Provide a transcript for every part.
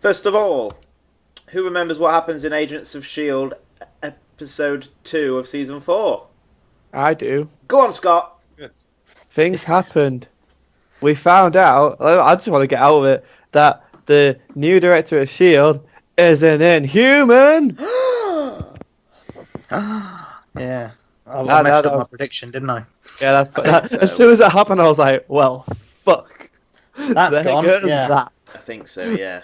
First of all, who remembers what happens in Agents of S.H.I.E.L.D. episode 2 of season 4? I do. Go on, Scott. Good. Things happened. We found out, I just want to get out of it, that the new director of S.H.I.E.L.D. is an inhuman! Yeah. I That- messed that up my was- prediction, didn't I? Yeah, think so. As soon as it happened, I was like, well, fuck. That's There gone, goes yeah. that. I think so, yeah.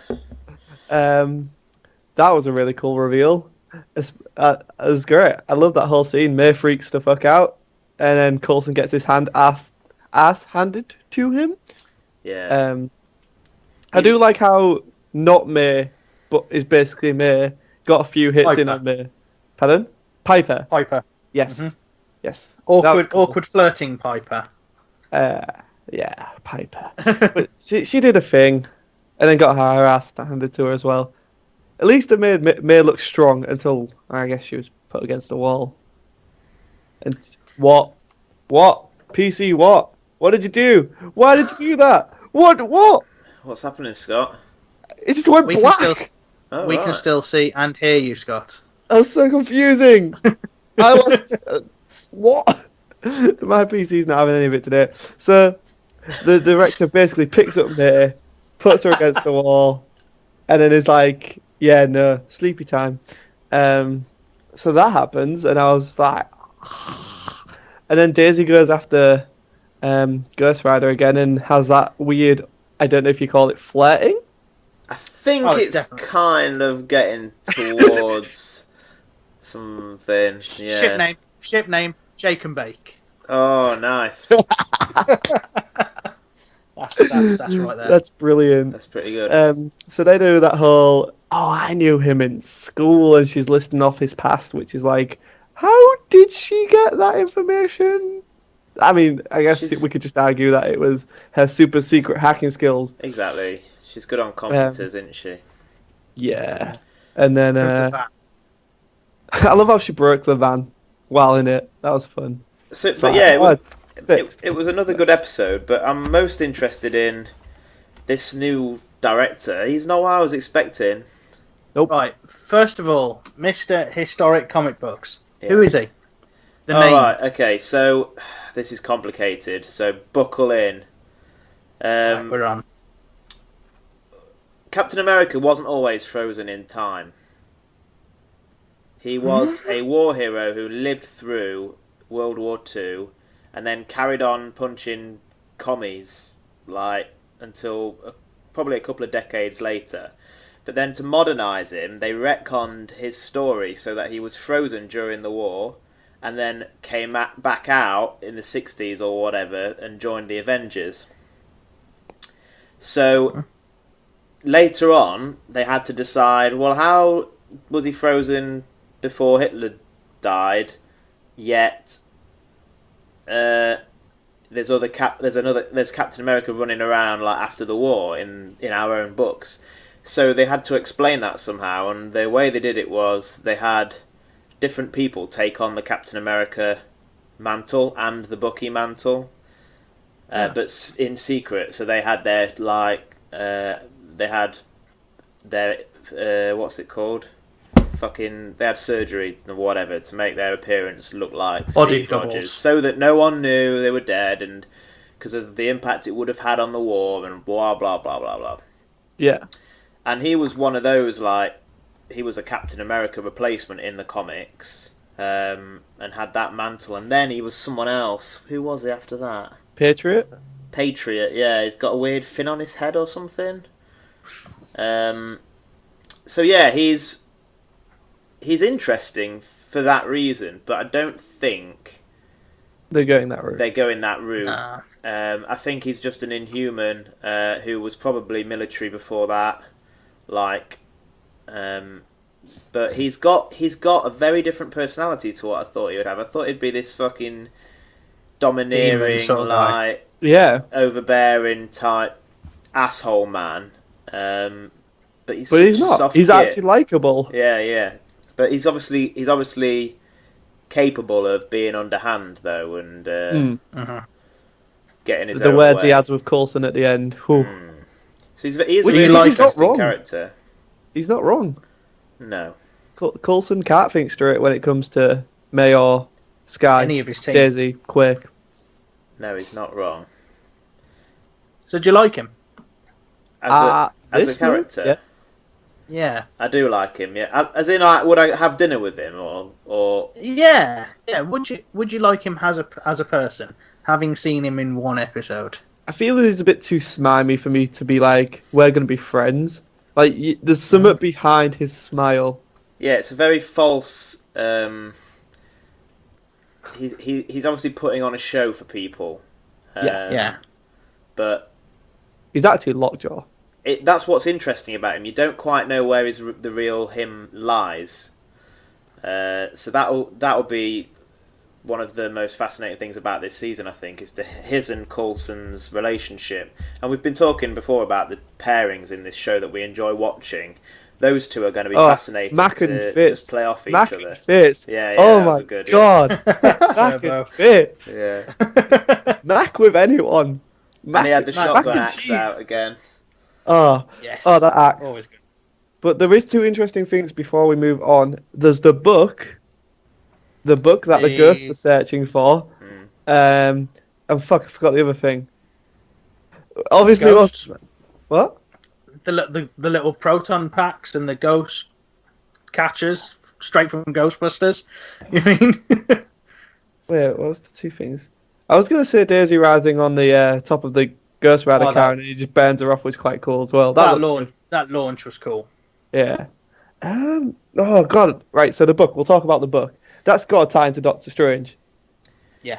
That was a really cool reveal. It was great. I love that whole scene. May freaks the fuck out, and then Coulson gets his ass handed to him. Yeah. I do like how not May, but is basically May, got a few hits in Piper. on May. Pardon? Piper. Piper. Yes. Mhm. Yes. That was Awkward, cool. awkward flirting Piper. Yeah, Piper. But she did a thing, and then got her ass handed to her as well. At least it made May look strong until I guess she was put against the wall. And what? PC, what? What did you do? Why did you do that? What? What's happening, Scott? It just went We black. can still, Oh, we right. can still see and hear you, Scott. That was so confusing. I was what? My PC's not having any of it today. So the director basically picks up May, puts her against the wall, and then is like, "Yeah, no, sleepy time." So that happens, and I was like, and then Daisy goes after Ghost Rider again and has that weird. I don't know if you call it flirting. I think Oh, it's it's definitely- kind of getting towards something. Yeah. Ship name, Shake and Bake. Oh, nice. That's right there. That's brilliant. That's pretty good. So they do that whole, oh, I knew him in school, and she's listing off his past, which is like, how did she get that information? I mean, I guess we could just argue that it was her super secret hacking skills. Exactly. She's good on computers, isn't she? Yeah. And then, Look at that. I love how she broke the van while in it. That was fun. So, It's but like, yeah, oh, it's fixed. it was another good episode, but I'm most interested in this new director. He's not what I was expecting. Right, first of all, Mr. Historic Comic Books. Yeah. Who is he? The Oh, name. right, okay, so this is complicated, so buckle in. Right, we're on. Captain America wasn't always frozen in time. He was a war hero who lived through World War II and then carried on punching commies until probably a couple of decades later. But then to modernise him, they retconned his story so that he was frozen during the war and then came back out in the 60s or whatever and joined the Avengers. So later on, they had to decide, well, how was he frozen before Hitler died, yet there's Captain America running around after the war in our own books. So they had to explain that somehow, and the way they did it was they had different people take on the Captain America mantle and the Bucky mantle, but in secret. So they had their what's it called? They had surgery or whatever to make their appearance look like Body Steve doubles. Rogers, so that no one knew they were dead, and because of the impact it would have had on the war, and blah blah blah blah blah. Yeah. And he was one of those, he was a Captain America replacement in the comics, and had that mantle. And then he was someone else. Who was he after that? Patriot? Patriot, yeah. He's got a weird fin on his head or something. So yeah, he's interesting for that reason, but I don't think They're going that route. they go in that route. Nah. I think he's just an Inhuman who was probably military before that. But he's got a very different personality to what I thought he would have. I thought he'd be this fucking domineering, Demon sort of guy. Yeah. overbearing type asshole man. But he's But he's such a not. soft He's git. actually likable. Yeah. But he's obviously capable of being underhand though, and getting his The own words way. he adds with Coulson at the end. Whew. So he's a Which really he's not interesting wrong. character. He's not wrong. No. Coulson can't think straight when it comes to Mayor, Sky, Any of his team. Daisy, Quake. No, he's not wrong. So do you like him? As a This character, one? Yeah. Yeah. I do like him. Yeah, as in, like, would I have dinner with him or? Yeah. Would you like him as a person, having seen him in one episode? I feel he's a bit too smimey for me to be like, we're going to be friends. Like, there's something behind his smile. Yeah, it's a very false. He's obviously putting on a show for people. Yeah. But He's actually Lockjaw. that's what's interesting about him. You don't quite know where the real him lies. So that'll be one of the most fascinating things about this season, I think, is his and Coulson's relationship. And we've been talking before about the pairings in this show that we enjoy watching. Those two are going to be fascinating Mac to and Fitz. just play off each Mac other. And Fitz. Yeah, oh that my was a good, god. Mac and Fitz. Yeah. Mac with anyone. And he had the shotgun and axe cheese. out again. Oh, Yes. oh, that axe. Always good. But there is two interesting things before we move on. There's the book that the ghosts are searching for. And fuck, I forgot the other thing. Obviously, what? The little proton packs and the ghost catchers straight from Ghostbusters. You mean? Wait, what was the two things? I was gonna say Daisy riding on the top of the Ghost Rider car and he just burns her off, which is quite cool as well. That launch was cool. Yeah. Oh god. Right. So the book. We'll talk about the book. That's got a tie into Doctor Strange. Yeah.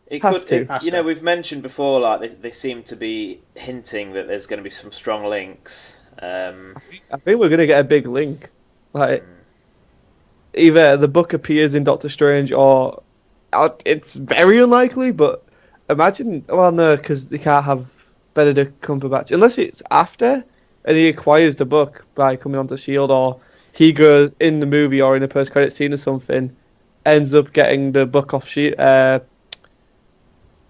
It Has could. to. You know, we've mentioned before, like they seem to be hinting that there's going to be some strong links. I think we're gonna get a big link. Like either the book appears in Doctor Strange or it's very unlikely. But imagine. Well, no, because they can't have Benedict Cumberbatch unless it's after. And he acquires the book by coming onto S.H.I.E.L.D. or he goes in the movie or in a post-credit scene or something, ends up getting the book off S.H.I.E.L.D.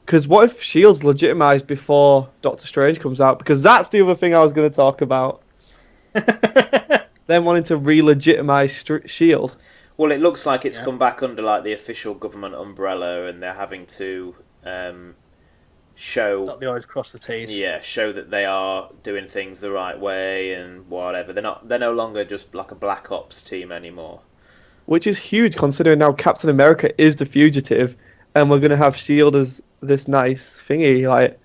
Because what if S.H.I.E.L.D's legitimized before Doctor Strange comes out? Because that's the other thing I was going to talk about. Them wanting to re-legitimize S.H.I.E.L.D. Well, it looks like it's come back under like the official government umbrella, and they're having to show Dot the I's, cross the T's. Yeah, show that they are doing things the right way and whatever. They're no longer just like a Black Ops team anymore. Which is huge considering now Captain America is the fugitive and we're going to have S.H.I.E.L.D. as this nice thingy. Like,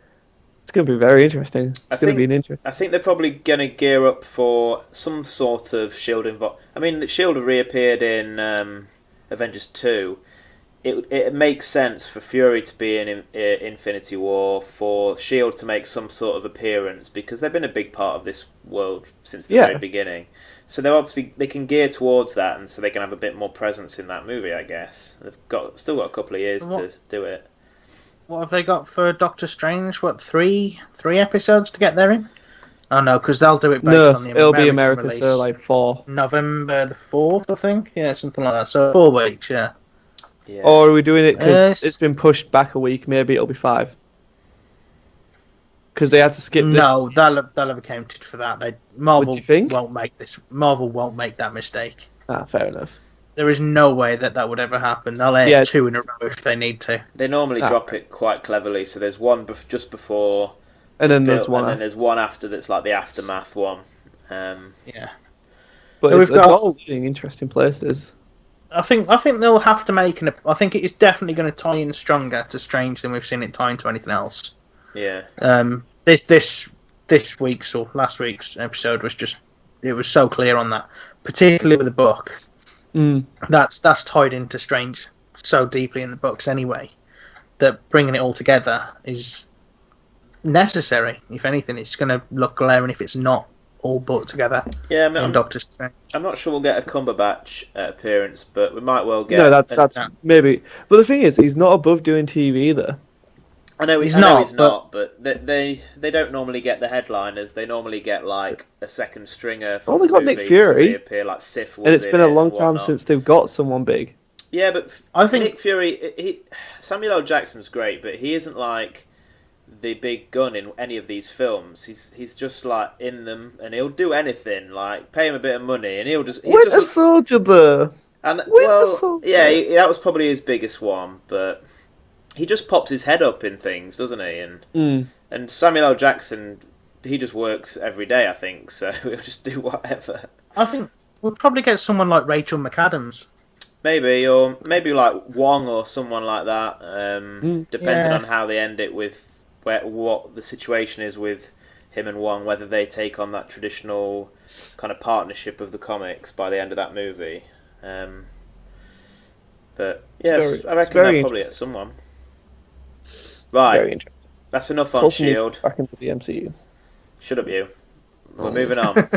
it's going to be very interesting. It's going to be an interesting. I think they're probably going to gear up for some sort of S.H.I.E.L.D. I mean, the S.H.I.E.L.D. reappeared in Avengers 2. It makes sense for Fury to be in Infinity War, for S.H.I.E.L.D. to make some sort of appearance, because they've been a big part of this world since the very beginning. So they can gear towards that, and so they can have a bit more presence in that movie, I guess. They've still got a couple of years to do it. What have they got for Doctor Strange? What, three episodes to get there in? Oh no, because they'll do it based on the American it'll be America, release. so like 4. November the 4th, I think. Yeah, something like that. So 4 weeks, yeah. Yeah. Or are we doing it because it's been pushed back a week? Maybe it'll be 5. Because they had to skip this. No, they'll have accounted for that. Marvel What do you think? won't make this. Marvel won't make that mistake. Fair enough. There is no way that would ever happen. They'll air 2 in a row if they need to. They normally drop it quite cleverly. So there's one just before, and then there's one, and then there's one after that's like the aftermath one. Yeah, but so it's all leading interesting places. I think they'll have to make I think it is definitely going to tie in stronger to Strange than we've seen it tie into anything else. Yeah. This week's or last week's episode was so clear on that, particularly with the book. That's tied into Strange so deeply in the books anyway, that bringing it all together is necessary. If anything, it's going to look glaring if it's not all put together. Yeah, I mean, in Doctor Strange. I'm not sure we'll get a Cumberbatch appearance, but we might well get. No, that's maybe. But the thing is, he's not above doing TV either. I know he's not, but they don't normally get the headliners. They normally get like a second stringer. Oh, they got Nick Fury. Appear like Sif, and it's been a long time since they've got someone big. Yeah, but I think Nick Fury, Samuel L. Jackson's great, but he isn't like the big gun in any of these films. He's just like in them, and he'll do anything. Like pay him a bit of money, and he'll just Winter Soldier though. And Winter Soldier. yeah, that was probably his biggest one, but he just pops his head up in things, doesn't he? And Samuel L. Jackson, he just works every day, I think, so he'll just do whatever. I think we'll probably get someone like Rachel McAdams. Maybe, or maybe like Wong or someone like that, depending on how they end it with what the situation is with him and Wong, whether they take on that traditional kind of partnership of the comics by the end of that movie. But yes, I reckon they'll probably get someone. Right, Very interesting. That's enough on Coulson needs S.H.I.E.L.D. back into the MCU. Shut up, you. We're moving on.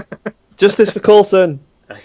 Justice for Coulson. Okay.